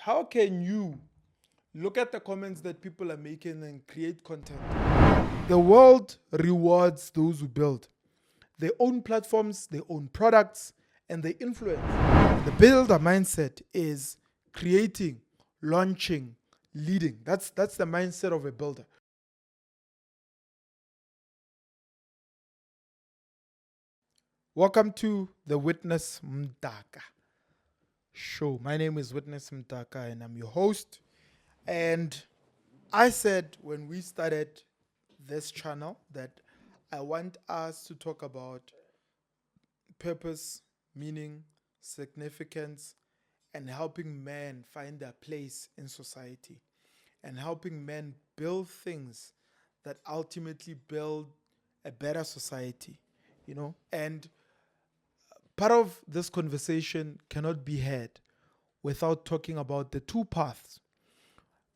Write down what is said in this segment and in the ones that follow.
How can you look at the comments that people are making and create content? The world rewards those who build. They own platforms, they own products, and they influence. The builder mindset is creating, launching, leading. That's the mindset of a builder. Welcome to the Witness Mdaka Show. My name is Witness Mdaka and I'm your host. And I said when we started this channel that I want us to talk about purpose, meaning, significance, and helping men find their place in society and helping men build things that ultimately build a better society, And part of this conversation cannot be had without talking about the two paths: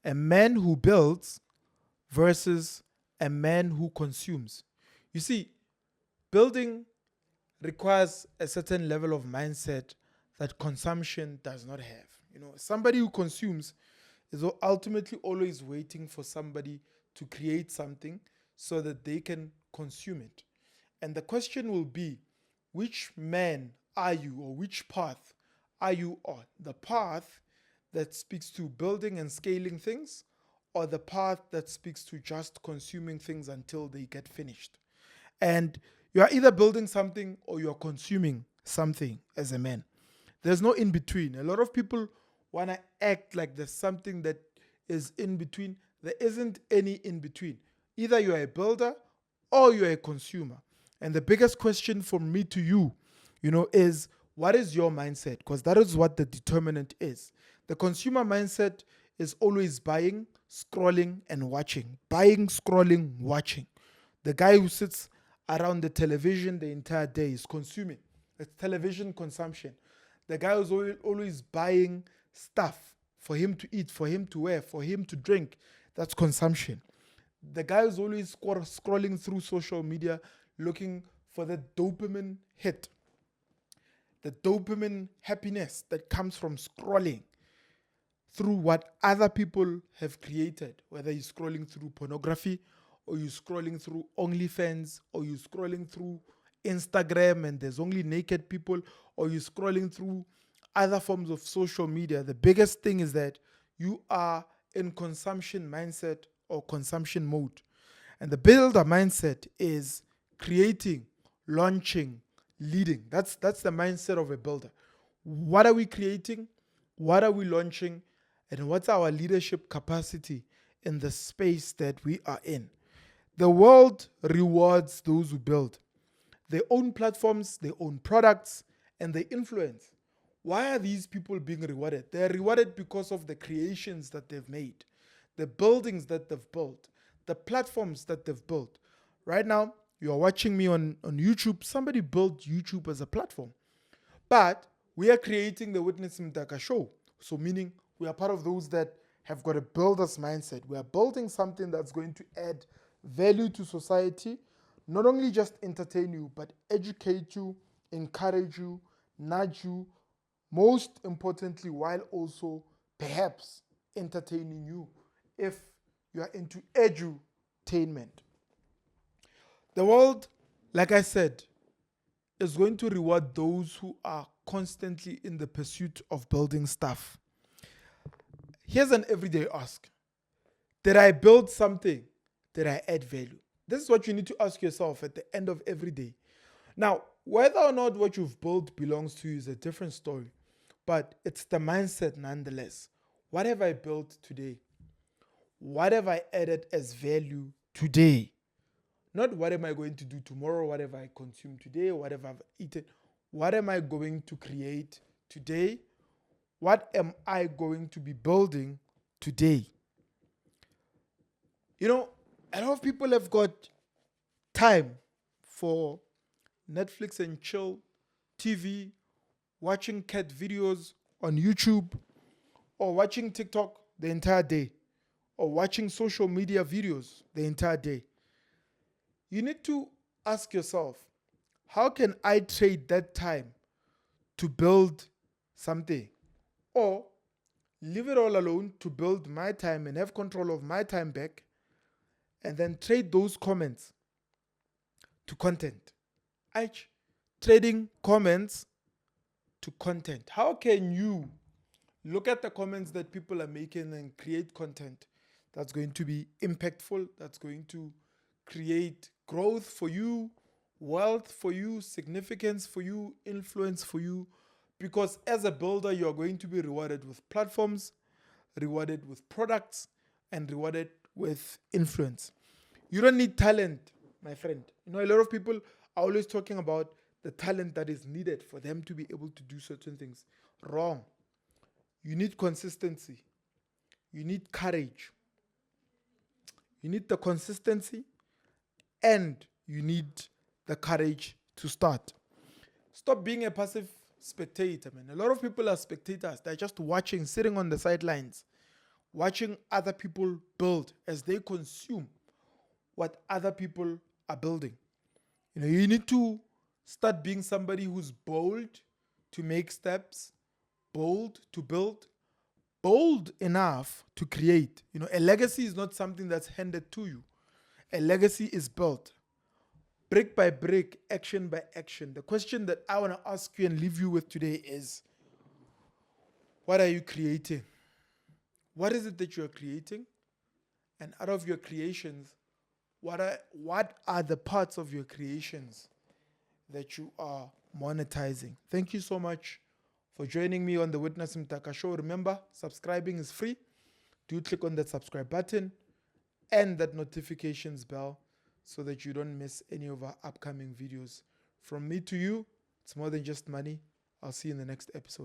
a man who builds versus a man who consumes. You see, building requires a certain level of mindset that consumption does not have. Somebody who consumes is ultimately always waiting for somebody to create something so that they can consume it. And the question will be, which man are you, or which path are you on? The path that speaks to building and scaling things, or the path that speaks to just consuming things until they get finished? And you are either building something or you are consuming something as a man. There's no in between. A lot of people want to act like there's something that is in between. There isn't any in between. Either you are a builder or you are a consumer. And the biggest question from me to you, is what is your mindset? Because that is what the determinant is. The consumer mindset is always buying, scrolling, and watching. Buying, scrolling, watching. The guy who sits around the television the entire day is consuming. It's television consumption. The guy who's always buying stuff for him to eat, for him to wear, for him to drink, that's consumption. The guy who's always scrolling through social media looking for the dopamine hit, the dopamine happiness that comes from scrolling through what other people have created, whether you're scrolling through pornography, or you're scrolling through OnlyFans, or you're scrolling through Instagram and there's only naked people, or you're scrolling through other forms of social media. The biggest thing is that you are in consumption mindset or consumption mode. And the builder mindset is creating, launching, leading. That's the mindset of a builder. What are we creating? What are we launching? And what's our leadership capacity in the space that we are in? The world rewards those who build. They own platforms, they own products, and they influence. Why are these people being rewarded? They're rewarded because of the creations that they've made, the buildings that they've built, the platforms that they've built. Right now, you are watching me on YouTube. Somebody built YouTube as a platform. But we are creating the Witness Mdaka Show. So meaning we are part of those that have got a builder's mindset. We are building something that's going to add value to society, not only just entertain you, but educate you, encourage you, nudge you, most importantly, while also perhaps entertaining you if you are into edutainment. The world, like I said, is going to reward those who are constantly in the pursuit of building stuff. Here's an everyday ask. Did I build something? Did I add value? This is what you need to ask yourself at the end of every day. Now, whether or not what you've built belongs to you is a different story, but it's the mindset nonetheless. What have I built today? What have I added as value today? Not what am I going to do tomorrow, what have I consumed today, what have I eaten. What am I going to create today? What am I going to be building today? A lot of people have got time for Netflix and chill, TV, watching cat videos on YouTube, or watching TikTok the entire day, or watching social media videos the entire day. You need to ask yourself, how can I trade that time to build something? Or leave it all alone to build my time and have control of my time back, and then trade those comments to content. Trading comments to content. How can you look at the comments that people are making and create content that's going to be impactful, that's going to create growth for you, wealth for you, significance for you, influence for you? Because as a builder, you're going to be rewarded with platforms, rewarded with products, and rewarded with influence. You don't need talent, my friend. A lot of people are always talking about the talent that is needed for them to be able to do certain things. Wrong. You need consistency. You need courage. You need the consistency, and you need the courage to start. Stop being a passive spectator, man. A lot of people are spectators. They're just watching, sitting on the sidelines, watching other people build as they consume what other people are building. You need to start being somebody who's bold to make steps, bold to build, bold enough to create. A legacy is not something that's handed to you. A legacy is built brick by brick, action by action. The question that I want to ask you and leave you with today is, what are you creating? What is it that you're creating? And out of your creations, what are the parts of your creations that you are monetizing? Thank you so much for joining me on the Witness Mdaka Show. Remember, subscribing is free. Do click on that subscribe button and that notifications bell so that you don't miss any of our upcoming videos. From me to you, it's more than just money. I'll see you in the next episode.